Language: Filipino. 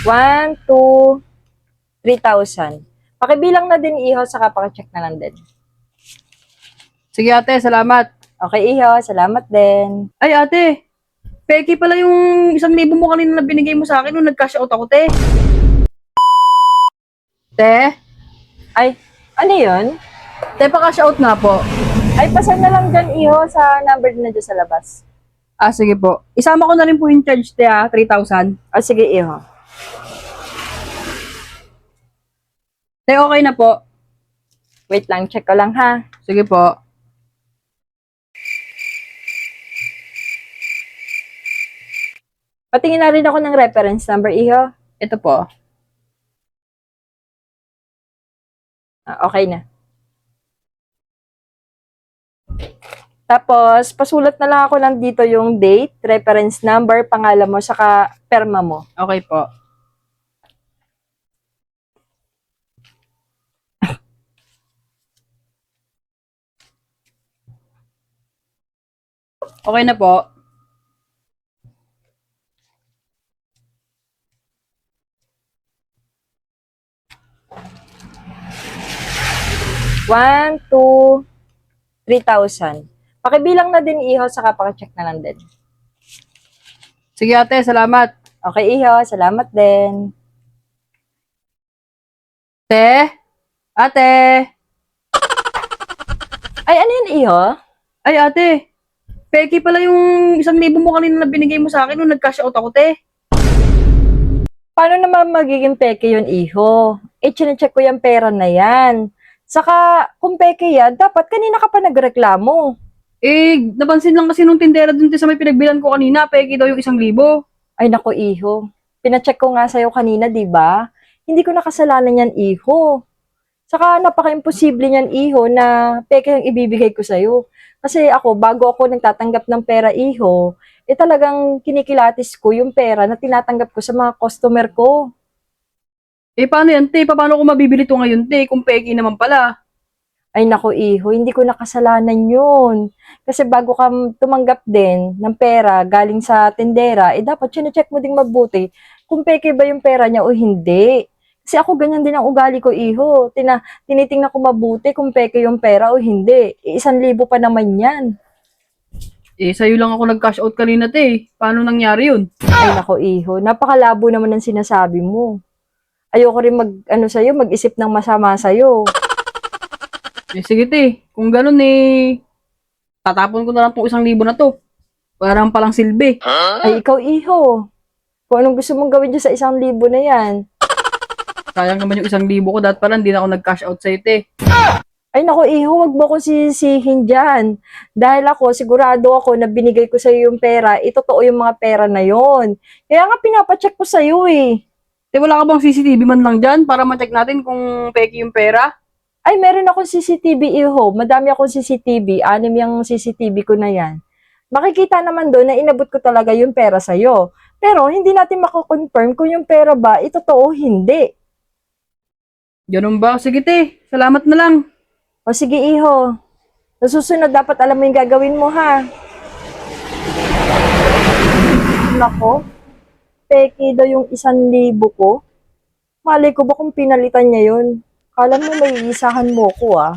1, 2, 3,000. Pakibilang na din, iho, saka pakicheck na lang din. Sige ate, salamat. Okay, iho. Salamat din. Ay ate, peki pala yung 1,000 mo kanina na binigay mo sa akin nung nag-cash out ako, te. Te? Ay, ano yun? Te, pa-cash out nga po. Ay, pasan na lang dyan, iho, sa number na dyan sa labas. Ah, sige po. Isama ko na rin po yung charge, te, 3,000. O, sige, iho. Te, okay na po. Wait lang, check ko lang, ha? Sige po. Patingin na rin ako ng reference number, iho. Ito po. Okay na. Tapos, pasulat na lang ako lang dito yung date, reference number, pangalan mo, saka perma mo. Okay po. Okay na po. One, 2, 3,000. Pakibilang na din, iho, saka pakicheck na lang din. Sige ate, salamat. Okay, iho. Salamat din. Te? Ate? Ay, ano yun, iho? Ay ate, peki pala yung 1,000 mo kanina na binigay mo sa akin nung nag-cash out ako, te. Paano naman magiging peke yun, iho? Chinecheck ko yung pera na yan. Saka, kung peke yan, dapat kanina ka pa nagreklamo. Eh, napansin lang kasi nung tindera dun te sa may pinagbilan ko kanina, peki daw yung 1,000. Ay, nako, iho. Pinacheck ko nga sa'yo kanina, di ba? Hindi ko nakasalanan yan, iho. Saka, napaka-imposible niyan, iho, na peke yung ibibigay ko sa'yo. Kasi ako, bago ako nagtatanggap ng pera, iho, talagang kinikilatis ko yung pera na tinatanggap ko sa mga customer ko. Eh, paano yan, te? Paano ko mabibili to ngayon, te? Kung peki naman pala. Ay, nako, iho, hindi ko nakasalanan yun. Kasi bago ka tumanggap din ng pera galing sa tindera, dapat chinecheck mo ding mabuti kung peke ba yung pera niya o hindi. Kasi ako ganyan din ang ugali ko, iho. Tinitingnan ko mabuti kung peke yung pera o hindi. 1,000 pa naman yan. Eh, sa'yo lang ako nag-cash out kanina, te. Paano nangyari yun? Ay, nako, iho. Napakalabo naman ng sinasabi mo. Ayoko rin sa'yo, mag-isip ng masama sa'yo. Eh, sige, te. Kung ganun, eh, tatapon ko na lang tong 1,000 na to. Parang palang silbi. Ay, ikaw, iho. Kung anong gusto mong gawin dyan sa 1,000 na yan. Sayang naman yung 1,000 ko. Dahil pala, hindi na ako nag-cash out sa'yo, te. Ay, nako, iho, wag mo ko sisihin dyan. Dahil ako, sigurado ako na binigay ko sa'yo yung pera, totoo yung mga pera na yon. Kaya nga, pinapacheck ko sa'yo eh. Te, wala ka bang CCTV man lang dyan para ma-check natin kung peki yung pera? Ay, meron akong CCTV, iho. Madami akong CCTV. 6 yung CCTV ko na yan. Makikita naman doon na inabot ko talaga yung pera sa'yo. Pero, hindi natin mako-confirm kung yung pera ba, totoo o hindi. Ganun ba? Sige, te. Salamat na lang. O sige, iho. Sa susunod, dapat alam mo yung gagawin mo, ha? Nako, peke daw yung 1,000 ko. Malay ko ba kung pinalitan niya yun? Kala mo may isahan mo ko, ah.